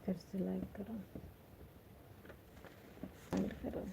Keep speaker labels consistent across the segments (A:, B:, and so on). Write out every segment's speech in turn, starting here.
A: फिर से लाइक करो, कमेंट करो।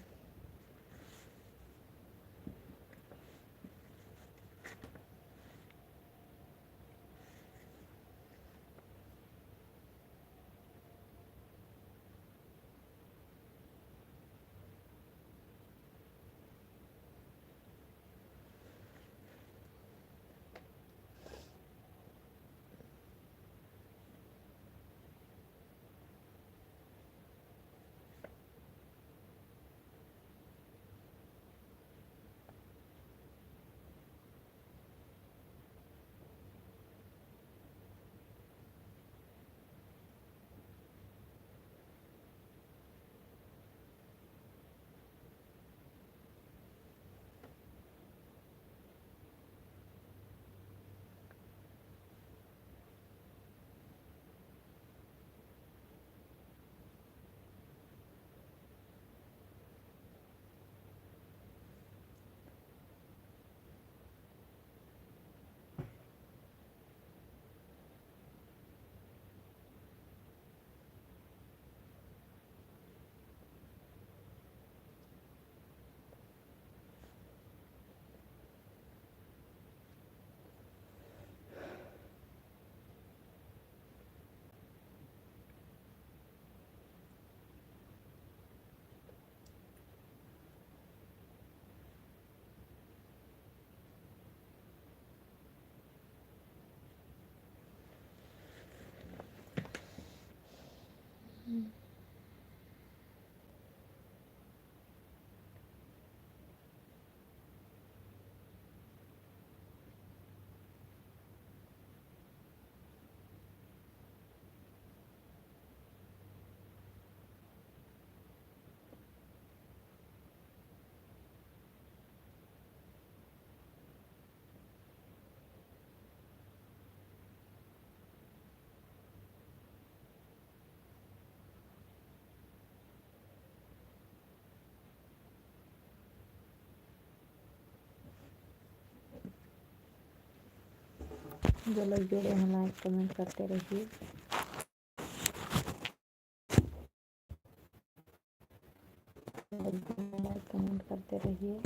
A: जो लोग जुड़े हैं लाइक कमेंट करते रहिए। लाइक कमेंट करते रहिए।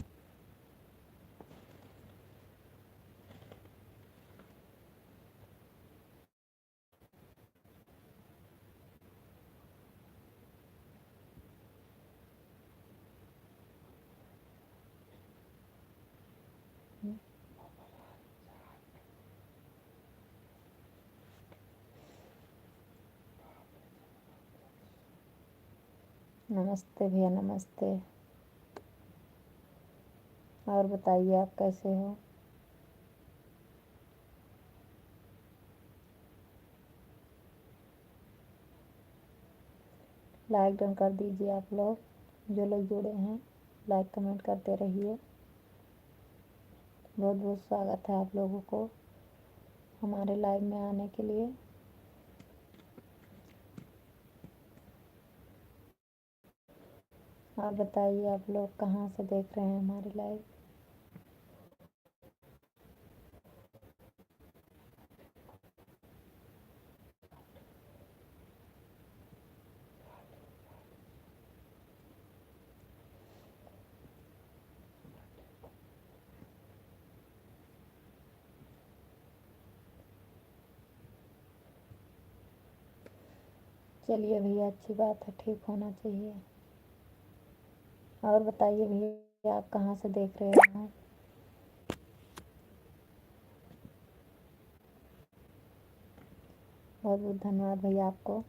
A: नमस्ते भैया, नमस्ते। और बताइए आप कैसे हो? लाइक डन कर दीजिए आप लोग। जो लोग जुड़े हैं लाइक कमेंट करते रहिए। बहुत बहुत स्वागत है आप लोगों को हमारे लाइव में आने के लिए। और बताइए आप लोग कहाँ से देख रहे हैं हमारी लाइव? चलिए भैया, अच्छी बात है, ठीक होना चाहिए। और बताइए भैया आप कहाँ से देख रहे हैं? बहुत बहुत धन्यवाद भैया आपको।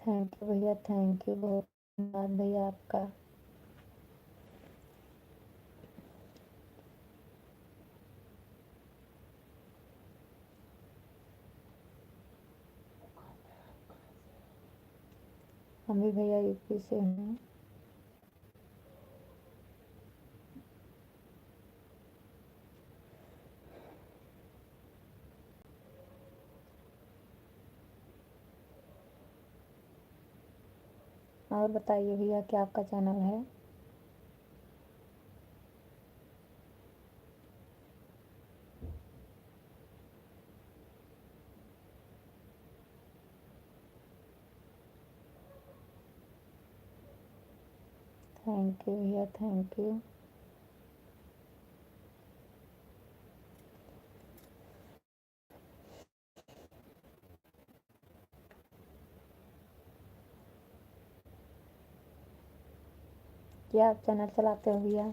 A: थैंक यू भैया, थैंक यू, बहुत धन्यवाद भैया आपका। हम भी भैया यूपी से हैं। और बताइए भैया, क्या आपका चैनल है? थैंक यू भैया, थैंक यू। क्या आप चैनल चलाते हो भैया?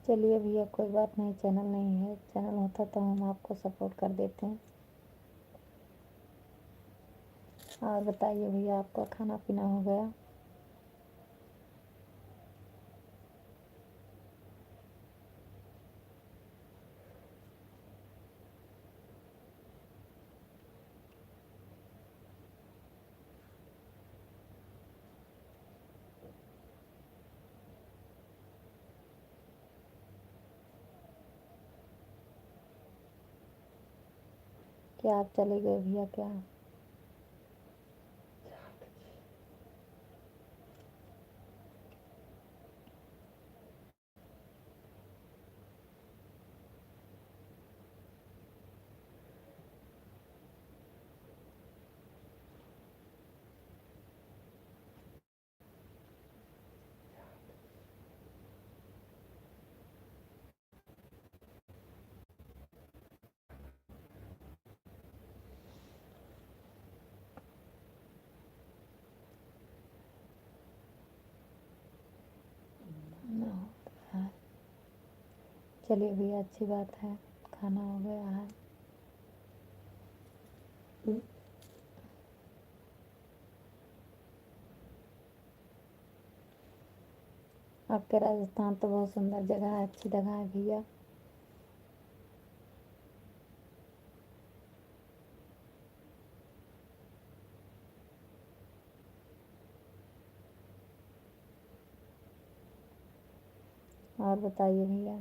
A: चलिए भैया, कोई बात नहीं, चैनल नहीं है, चैनल होता तो हम आपको सपोर्ट कर देते हैं। और बताइए भैया, आपका खाना पीना हो गया? क्या आप चले गए भैया क्या? ना होता है। चलिए भैया, अच्छी बात है, खाना हो गया है। आपके राजस्थान तो बहुत सुंदर जगह है, अच्छी जगह है भैया। और बताइए भैया।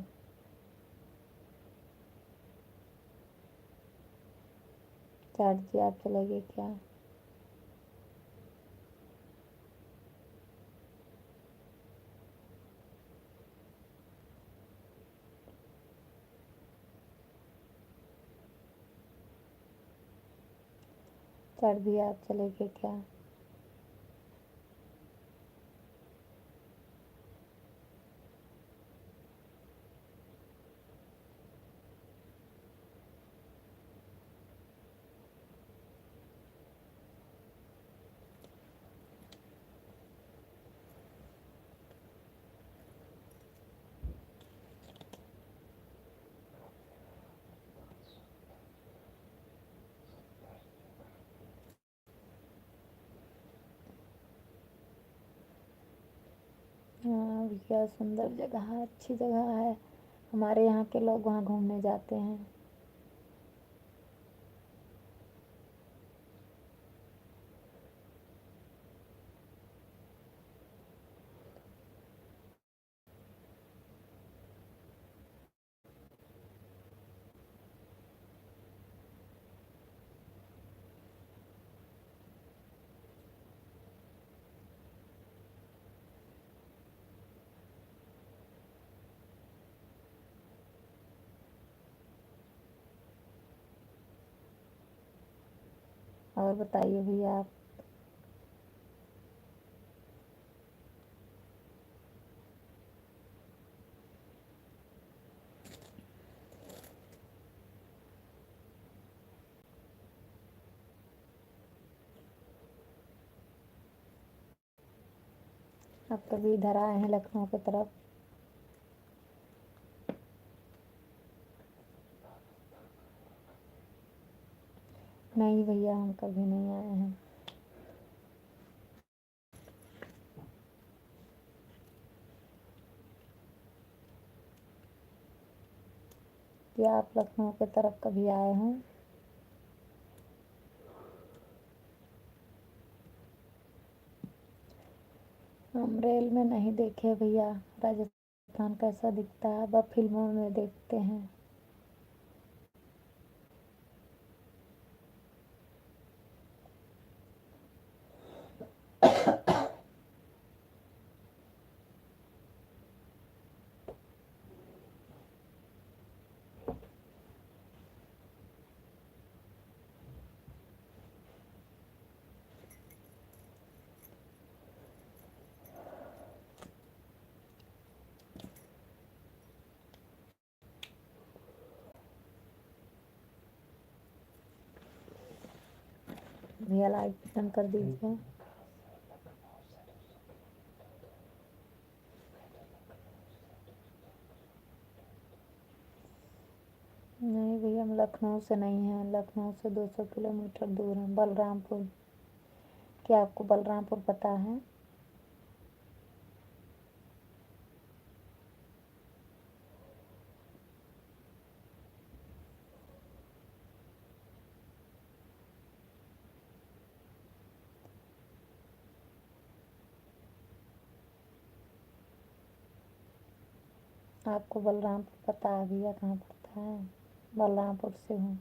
A: चाट जी, आप चले गए क्या? चाट भी आप चले गए क्या? हाँ भैया, सुंदर जगह है, अच्छी जगह है। हमारे यहाँ के लोग वहाँ घूमने जाते हैं। और बताइए भैया आप। आप कभी इधर आए हैं लखनऊ की तरफ? भैया हम कभी नहीं आए हैं। क्या आप लखनऊ की तरफ कभी आए हैं? हम रेल में नहीं देखे भैया। राजस्थान कैसा दिखता है? अब फिल्मों में देखते हैं। भैया लाइक बटन कर दीजिए। नहीं भैया, हम लखनऊ से नहीं हैं। लखनऊ से 200 किलोमीटर दूर है, बलरामपुर। क्या आपको बलरामपुर पता है? आपको बलरामपुर पता है भैया? कहाँ पड़ता है? बलरामपुर से हूँ।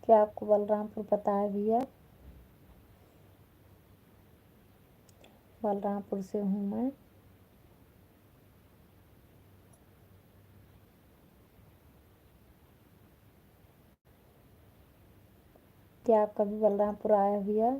A: क्या आपको बलरामपुर पता है भैया? बलरामपुर से हूँ मैं। क्या आप कभी बलरामपुर आए भैया?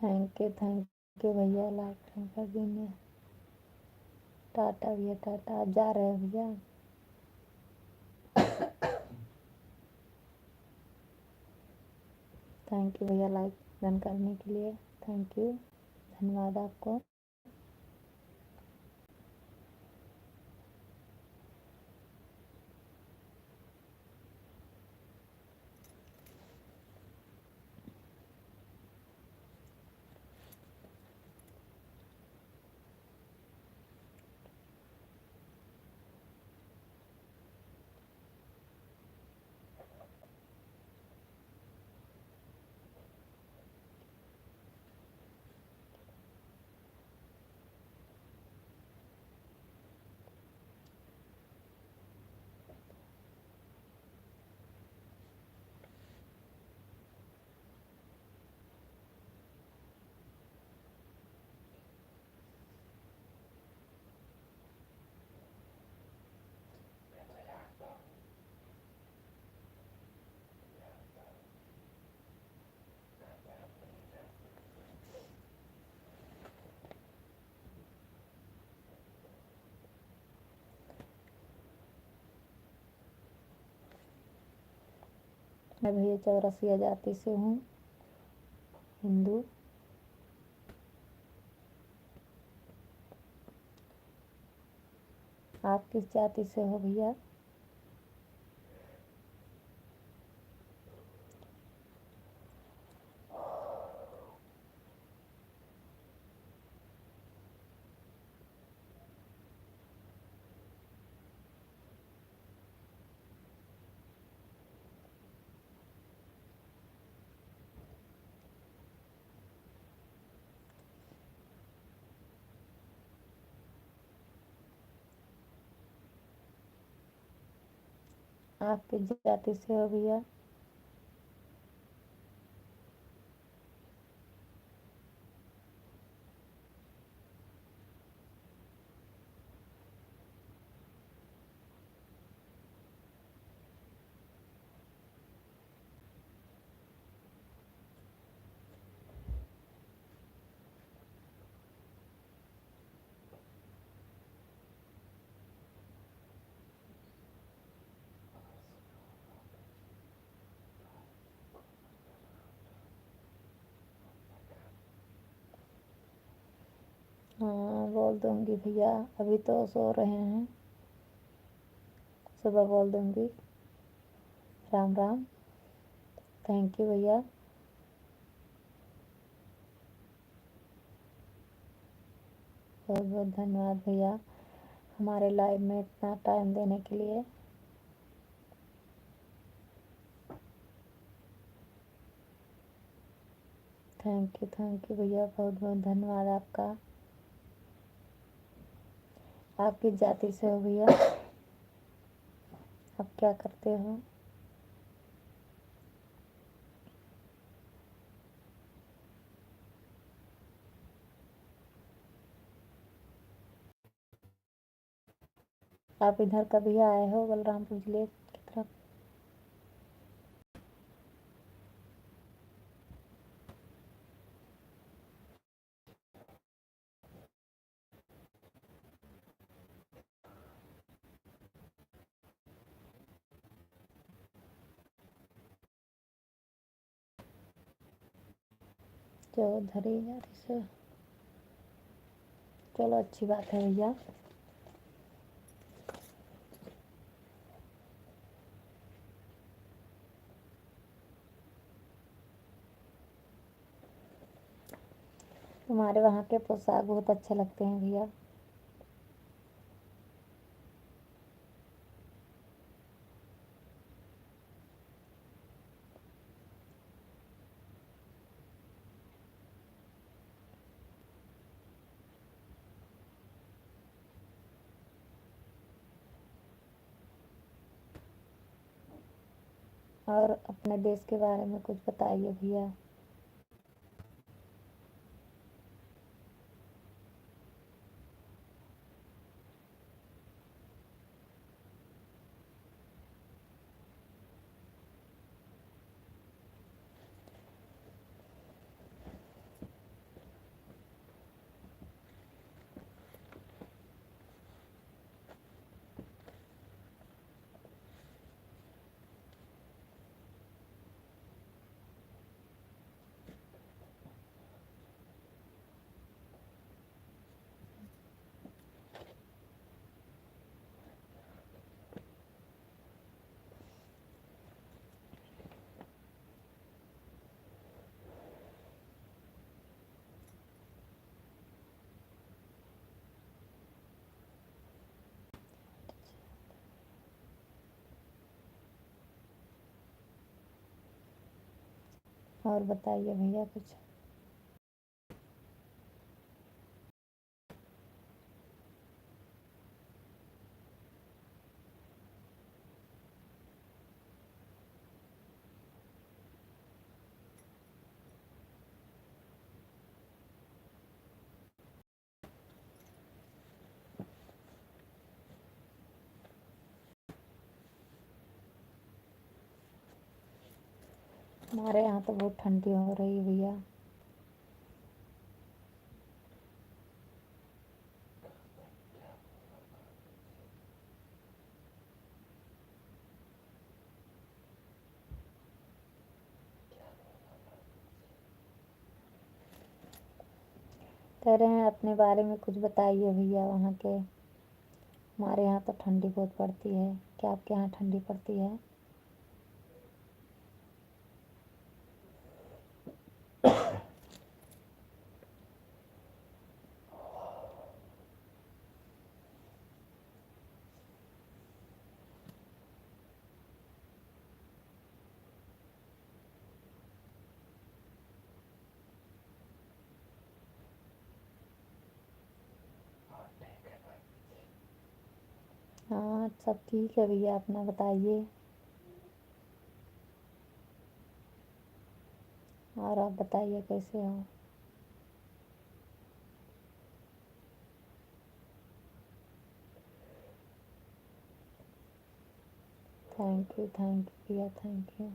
A: थैंक यू भैया, लाइक कर देंगे। टाटा भैया, टाटा। आप जा रहे हैं भैया? थैंक यू भैया लाइक डन करने के लिए। थैंक यू, धन्यवाद आपको। मैं भैया चौरसिया जाति से हूँ, हिंदू। आप किस जाति से हो भैया? आप किस जाति से हो भैया? हाँ बोल दूंगी भैया, अभी तो सो रहे हैं, सुबह बोल दूंगी। राम राम। थैंक यू भैया। बहुत बहुत धन्यवाद भैया हमारे लाइव में इतना टाइम देने के लिए। थैंक यू भैया, बहुत बहुत धन्यवाद आपका। आप किस जाति से हो भैया? आप क्या करते हो? आप इधर कभी आए हो बलरामपुर जिले की तरफ? जो उधर ही जाति से। चलो अच्छी बात है भैया। तुम्हारे वहाँ के पोशाक बहुत अच्छे लगते हैं भैया। और अपने देश के बारे में कुछ बताइए भैया। और बताइए भैया कुछ। हमारे यहाँ तो बहुत ठंडी हो रही है भैया। कह रहे हैं अपने बारे में कुछ बताइए भैया वहाँ के। हमारे यहाँ तो ठंडी बहुत पड़ती है, क्या आपके यहाँ ठंडी पड़ती है? हाँ सब ठीक है भैया, अपना बताइए। और आप बताइए कैसे हो? थैंक यू भैया, थैंक यू।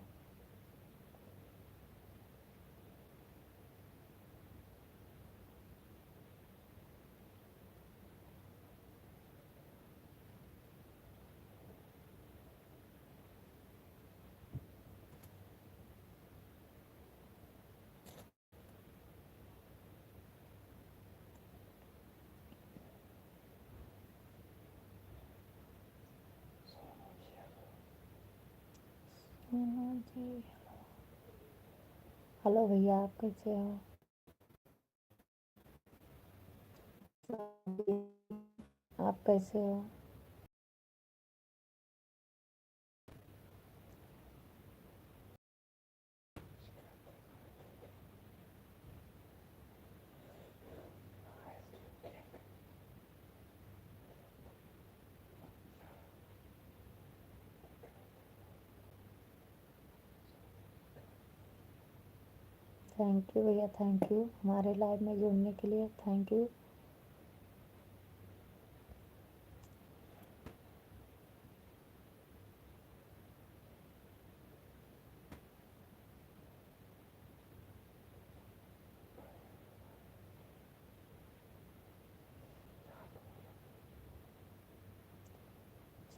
A: जी हेलो भैया, आप कैसे हो? आप कैसे हो? थैंक यू भैया, थैंक यू हमारे लाइव में जुड़ने के लिए, थैंक यू।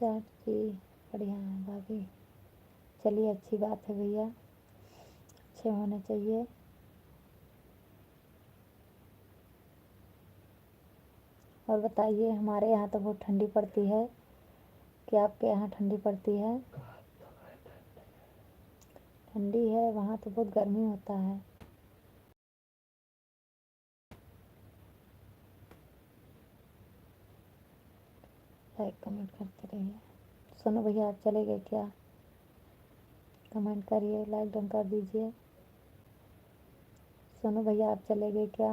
A: चल जी, बढ़िया है भाभी। चलिए अच्छी बात है भैया, अच्छे होने चाहिए। और बताइए, हमारे यहाँ तो बहुत ठंडी पड़ती है, क्या आपके यहाँ ठंडी पड़ती है? ठंडी है, वहाँ तो बहुत गर्मी होता है। लाइक कमेंट करते रहिए। सुनो भैया, आप चले गए क्या? कमेंट करिए, लाइक डन कर दीजिए। सोनू भैया, आप चले गए क्या?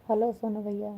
A: हेलो सोनू भैया।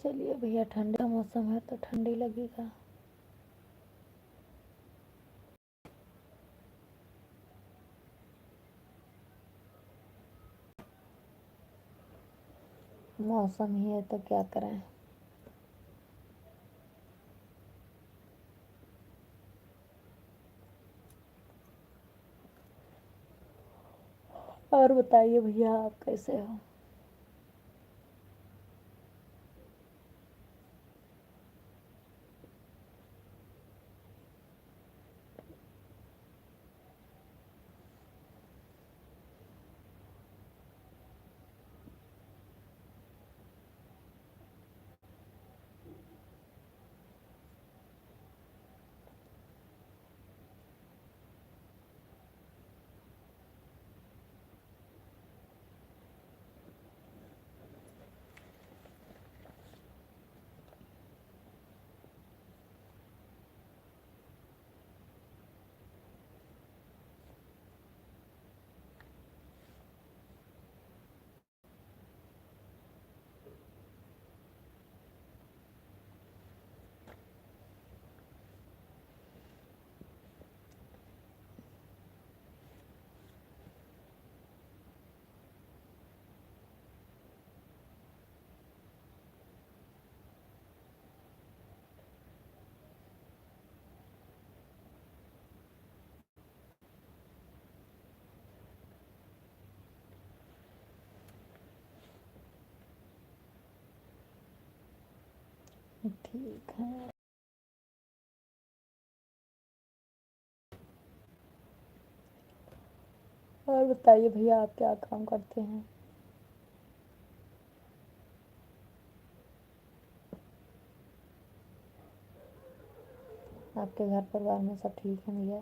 A: चलिए भैया, ठंडा मौसम है तो ठंडी लगेगा। मौसम ही है तो क्या करें। और बताइए भैया, आप कैसे हो? ठीक है। और बताइए भैया, आप क्या काम करते हैं? आपके घर परिवार में सब ठीक है भैया?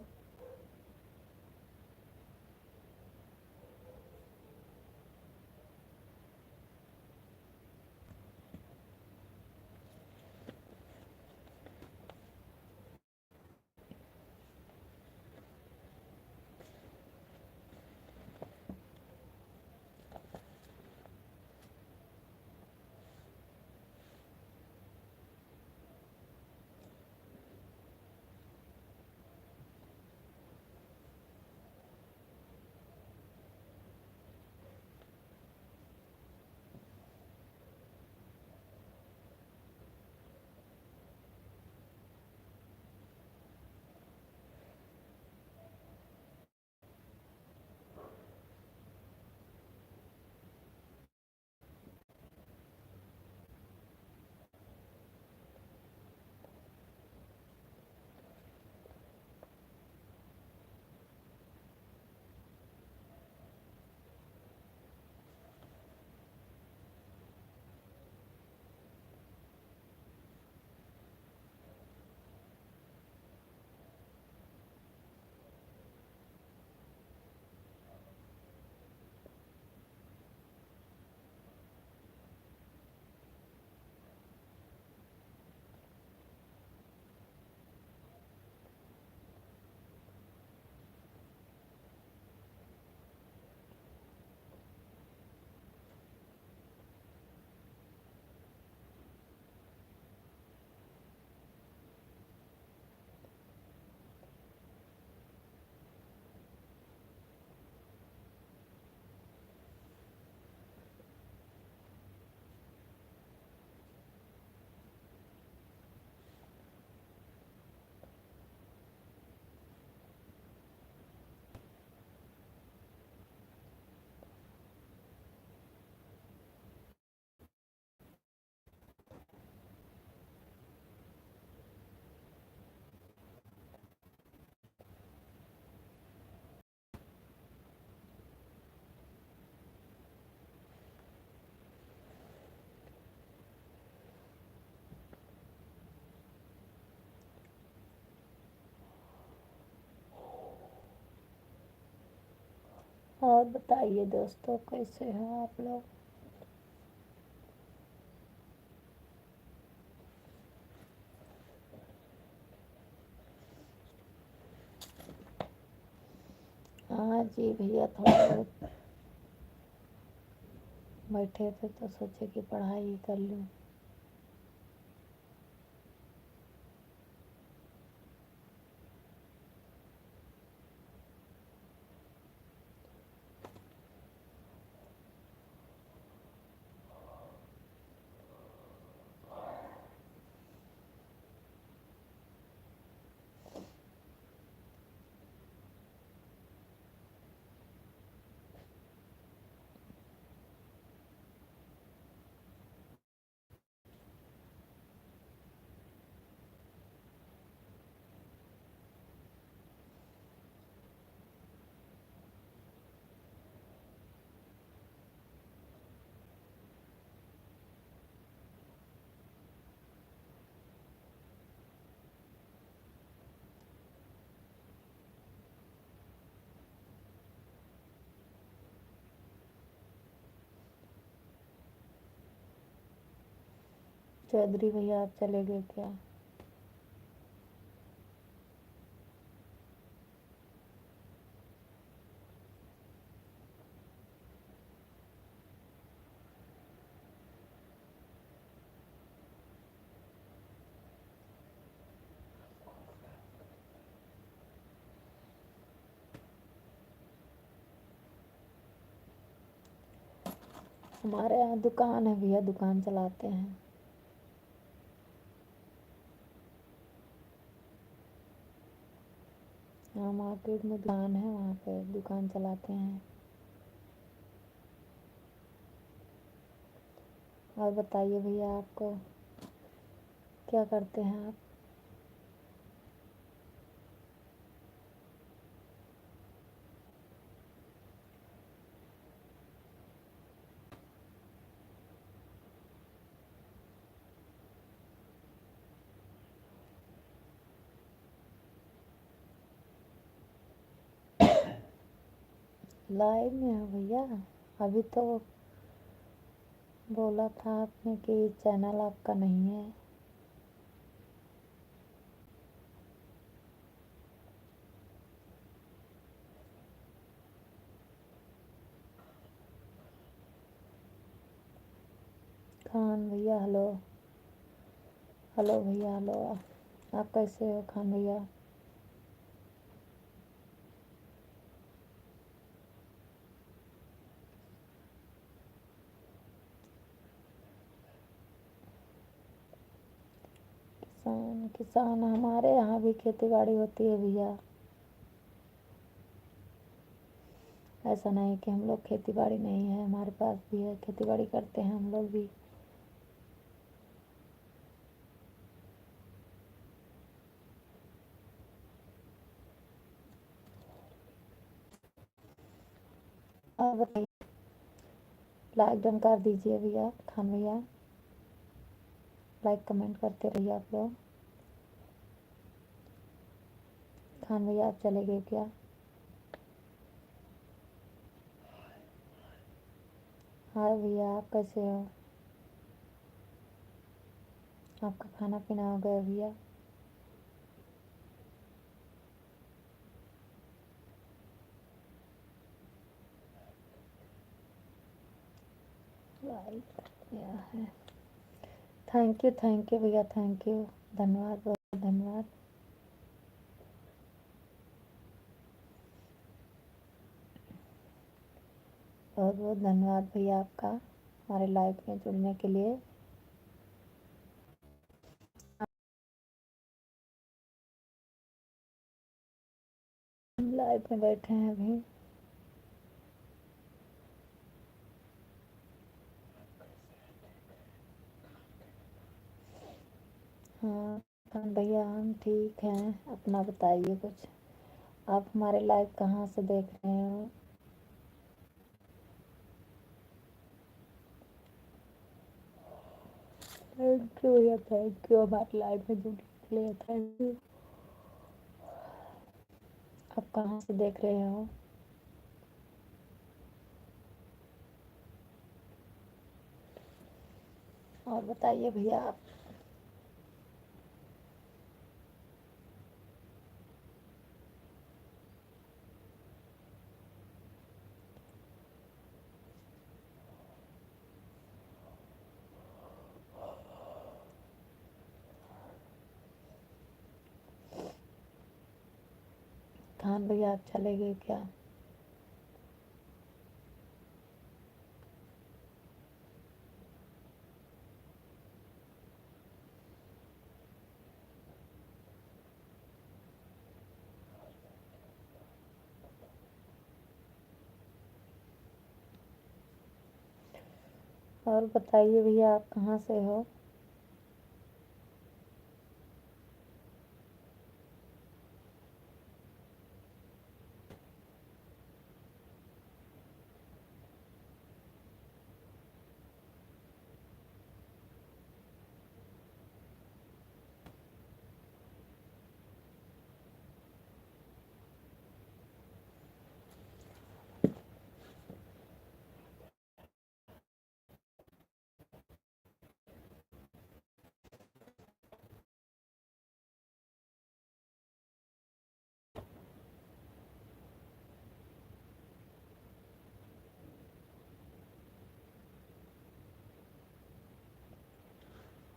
A: और बताइए दोस्तों, कैसे हैं आप लोग? हाँ जी भैया, थोड़ा बहुत बैठे थे तो सोचे कि पढ़ाई ही कर लूँ। चौधरी भैया आप चले गए क्या? हमारे यहाँ दुकान है भैया, दुकान चलाते हैं। हाँ, मार्केट में दुकान है, वहाँ पे दुकान चलाते हैं। और बताइए भैया, आपको क्या करते हैं आप? लाइव में है भैया। अभी तो बोला था आपने कि चैनल आपका नहीं है। खान भैया हेलो। हेलो भैया हेलो। आप कैसे हो खान भैया? किसान किसान हमारे यहाँ भी खेती बाड़ी होती है भैया। ऐसा नहीं कि हम लोग खेती बाड़ी नहीं है, हमारे पास भी है, खेती बाड़ी करते हैं हम लोग भी। और बताइए, लाइक डन कर दीजिए भैया खान भैया। लाइक कमेंट करते रहिए आप लोग। खान भैया आप चले गए क्या? हाय भैया, आप कैसे हो? आपका खाना पीना हो गया भैया? लाइक किया है। थैंक यू भैया, थैंक यू। धन्यवाद, बहुत धन्यवाद। बहुत बहुत धन्यवाद भैया आपका हमारे लाइफ में जुड़ने के लिए। हम लाइफ में बैठे हैं अभी। हाँ खान भैया, हम ठीक हैं। अपना बताइए कुछ। आप हमारे लाइव कहाँ से देख रहे हो? थैंक यू भैया, थैंक यू हमारे लाइव में जुड़ने के लिए, थैंक यू। आप कहाँ से देख रहे हो? और बताइए भैया आप। खान भैया आप चले गए क्या? और बताइए भैया, आप कहाँ से हो?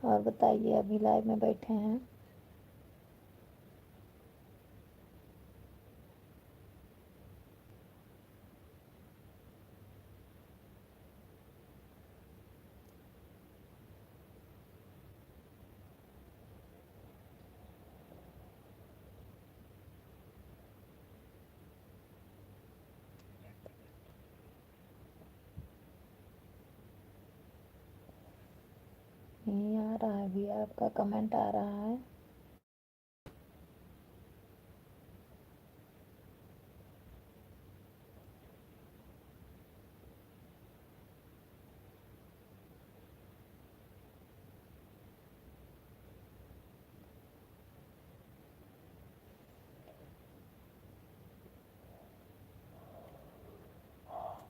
A: और बताइए, अभी लाइव में बैठे हैं। नहीं आ रहा है भैया, आपका कमेंट आ रहा है।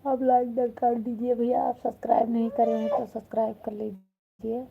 A: आप लाइक कर दीजिए भैया। आप सब्सक्राइब नहीं करे हैं तो सब्सक्राइब कर लीजिए।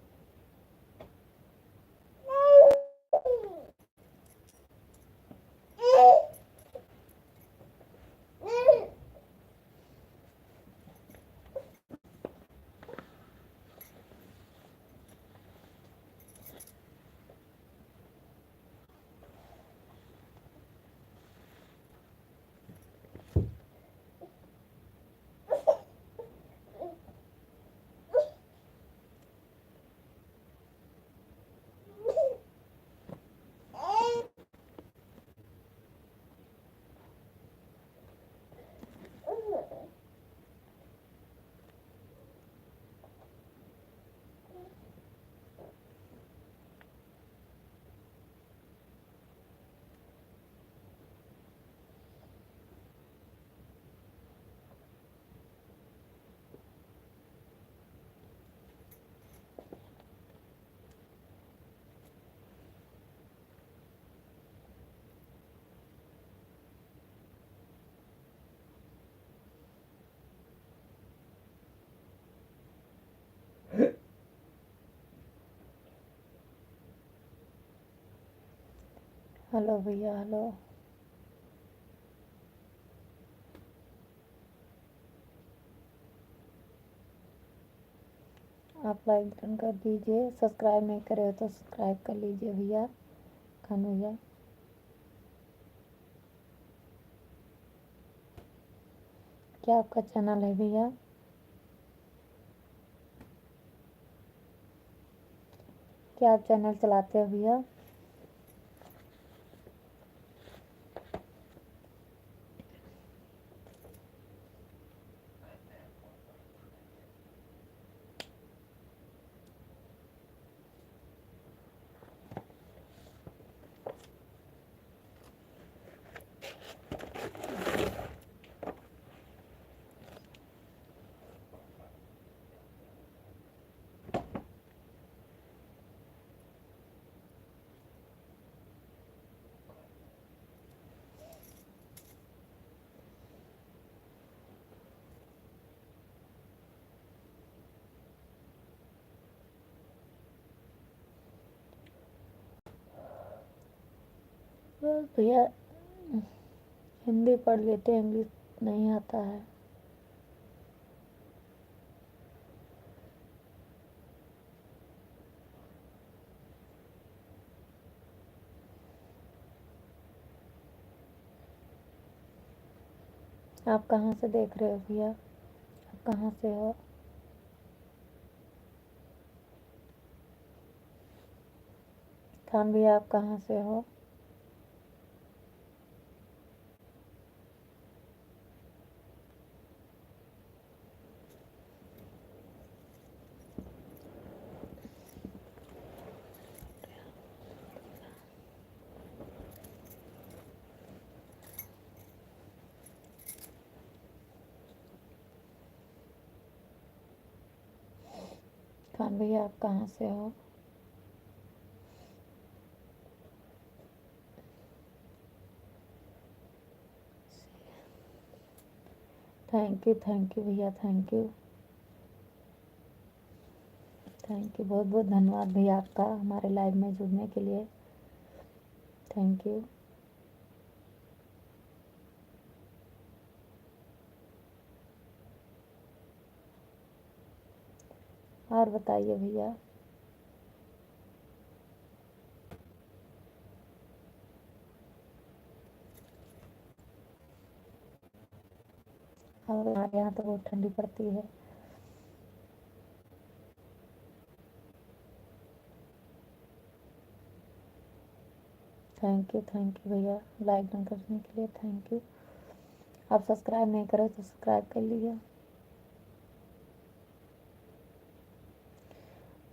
A: हेलो भैया, हेलो। आप लाइक डन कर दीजिए। सब्सक्राइब नहीं करे हो तो सब्सक्राइब कर लीजिए भैया, खान भैया। क्या आपका चैनल है भैया? क्या आप चैनल चलाते हो भैया? बस भैया, हिंदी पढ़ लेते हैं, इंग्लिश नहीं आता है। आप कहाँ से देख रहे हो भैया? आप कहाँ से हो? खान भैया, आप कहाँ से हो? खान भैया, आप कहाँ से हो? थैंक यू भैया, थैंक यू। थैंक यू, बहुत बहुत धन्यवाद भैया आपका हमारे लाइव में जुड़ने के लिए। Thank you. और बताइए भैया। और हमारे यहाँ तो बहुत ठंडी पड़ती है। थैंक यू भैया, लाइक न करने के लिए थैंक यू। आप सब्सक्राइब नहीं करें तो सब्सक्राइब कर लीजिए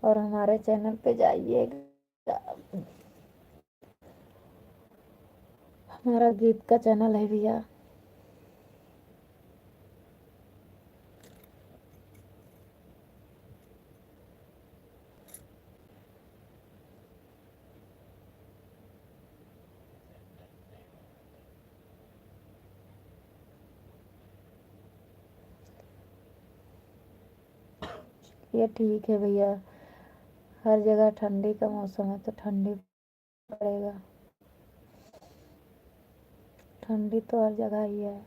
A: और हमारे चैनल पे जाइएगा। हमारा गीत का चैनल है भैया। ये ठीक है भैया, हर जगह ठंडी का मौसम है तो ठंडी पड़ेगा। ठंडी तो हर जगह ही है।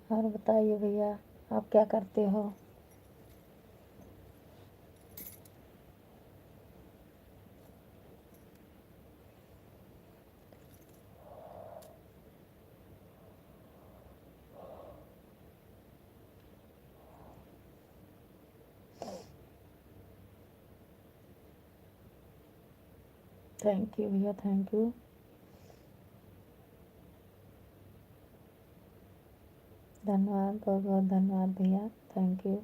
A: और बताइए भैया, आप क्या करते हो? थैंक यू भैया, थैंक यू। धन्यवाद, बहुत बहुत धन्यवाद भैया, थैंक यू।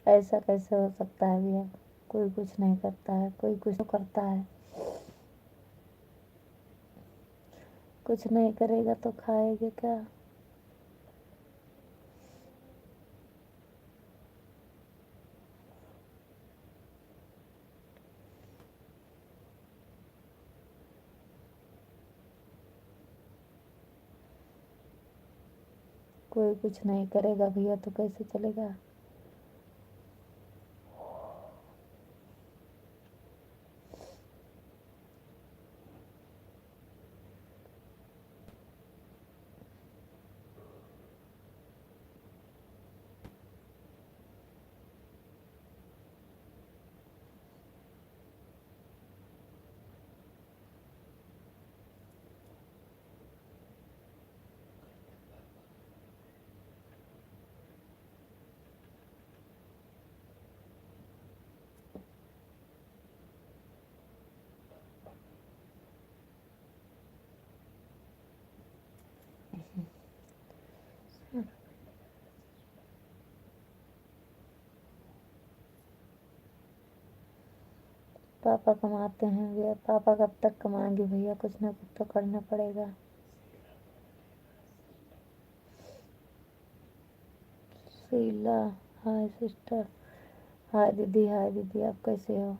A: ऐसा कैसे हो सकता है भैया? कोई कुछ नहीं करता है, कोई कुछ तो करता है। कुछ नहीं करेगा तो खाएगा क्या? कोई कुछ नहीं करेगा भैया तो कैसे चलेगा? पापा कमाते हैं भैया, पापा कब तक कमाएंगे भैया? कुछ ना कुछ तो करना पड़ेगा। शीला, हाय सिस्टर। हाय दीदी, आप कैसे हो?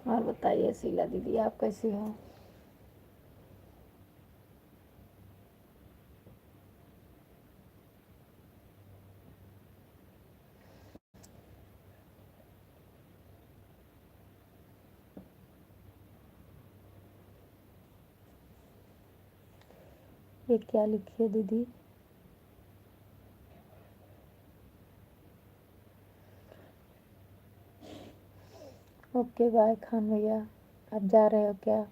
A: और बताइए शीला दीदी, आप कैसी हो? ये क्या लिखी है दीदी? ओके बाय खान भैया। आप जा रहे हो क्या?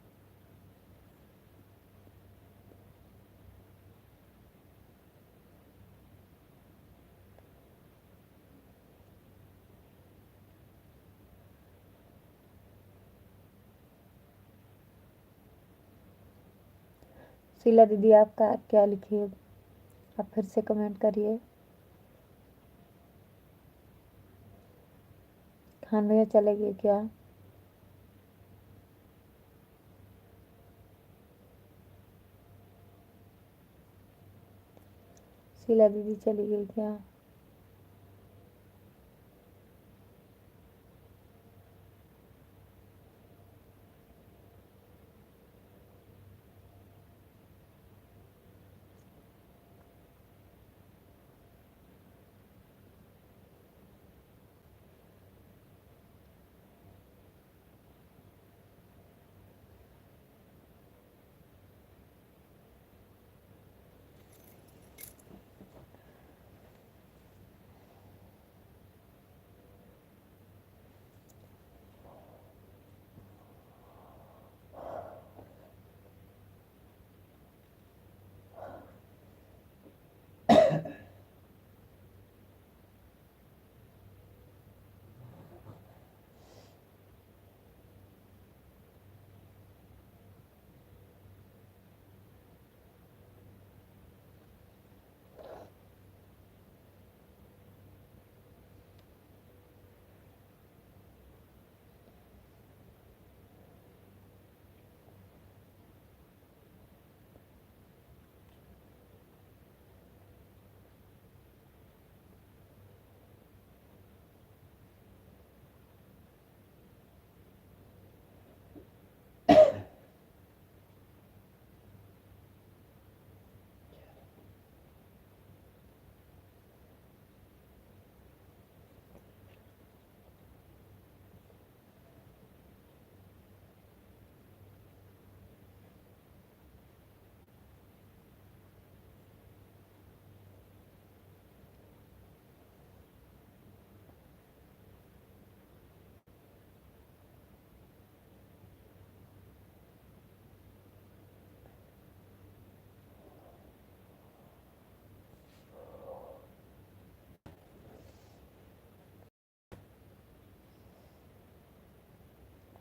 A: शीला दीदी, आपका क्या लिखी है? आप फिर से कमेंट करिए। खान भैया चले गए क्या? शीला दीदी चली गई क्या?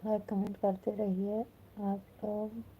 A: और कमेंट करते रहिए आप लोग।